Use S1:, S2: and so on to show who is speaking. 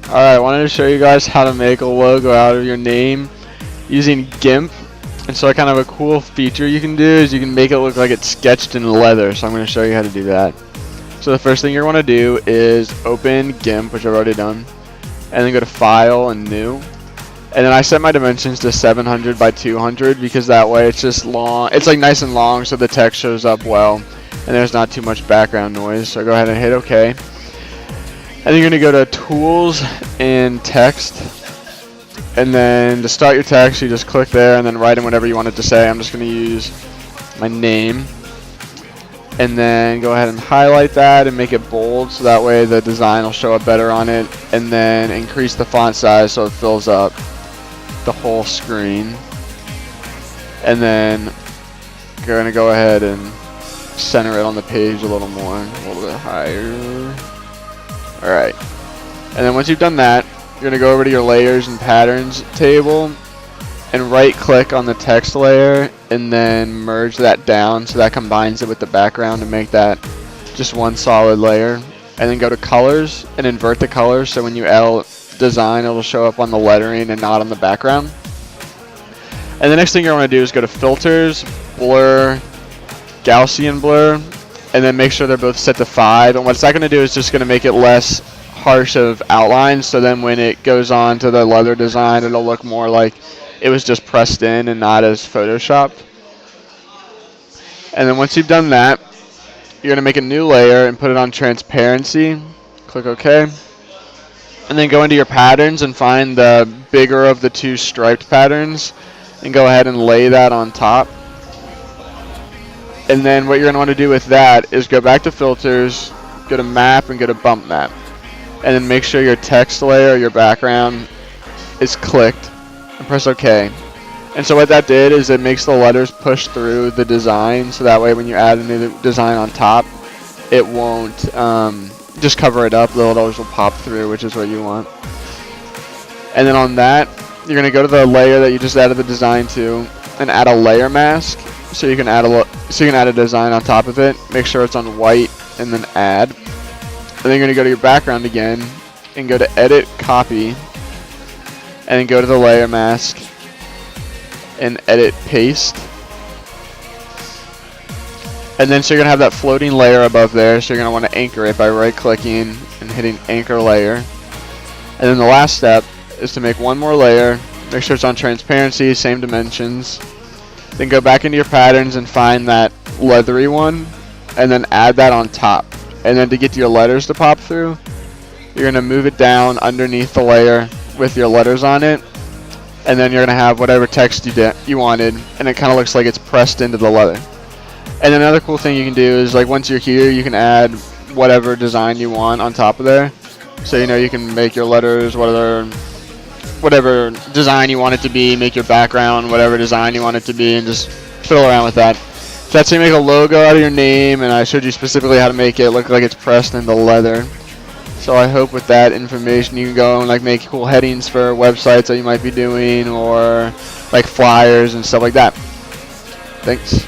S1: Alright, I wanted to show you guys how to make a logo out of your name using Gimp. And so kind of a cool feature you can do is you can make it look like it's sketched in leather. So I'm going to show you how to do that. So the first thing you're going to do is open Gimp, which I've already done, and then go to File and New. And then I set my dimensions to 700 by 200 because that way it's just long. It's like nice and long so the text shows up well and there's not too much background noise. So go ahead and hit OK. And you're going to go to Tools and Text. And then to start your text, you just click there and then write in whatever you want it to say. I'm just going to use my name. And then go ahead and highlight that and make it bold so that way the design will show up better on it. And then increase the font size so it fills up the whole screen. And then you're going to go ahead and center it on the page a little more, a little bit higher. Alright, and then once you've done that, you're going to go over to your layers and patterns table and right click on the text layer and then merge that down so that combines it with the background to make that just one solid layer. And then go to colors and invert the colors so when you add design it'll show up on the lettering and not on the background. And the next thing you're going to do is go to filters, blur, Gaussian blur, and then make sure they're both set to 5. And what's that going to do is just going to make it less harsh of outlines, so then when it goes on to the leather design it'll look more like it was just pressed in and not as photoshopped. And then once you've done that, you're going to make a new layer and put it on transparency. Click OK. And then go into your patterns and find the bigger of the two striped patterns and go ahead and lay that on top. And then what you're going to want to do with that is go back to filters, go to map, and go to bump map. And then make sure your text layer, your background, is clicked, and press OK. And so what that did is it makes the letters push through the design, so that way when you add a new design on top, it won't just cover it up, the letters will pop through, which is what you want. And then on that, you're going to go to the layer that you just added the design to and add a layer mask. So you can add a design on top of it. Make sure it's on white and then add. And then you're going to go to your background again and go to edit, copy, and then go to the layer mask and edit, paste. And then so you're going to have that floating layer above there, so you're going to want to anchor it by right clicking and hitting anchor layer. And then the last step is to make one more layer, make sure it's on transparency, same dimensions. Then go back into your patterns and find that leathery one and then add that on top. And then to get your letters to pop through, you're going to move it down underneath the layer with your letters on it. And then you're going to have whatever text you wanted, and it kind of looks like it's pressed into the leather. And another cool thing you can do is, like, once you're here, you can add whatever design you want on top of there. So you can make your letters whatever design you want it to be, make your background whatever design you want it to be, and just fiddle around with that. So that's how you make a logo out of your name, and I showed you specifically how to make it look like it's pressed into leather. So I hope with that information you can go and make cool headings for websites that you might be doing, or like flyers and stuff like that. Thanks.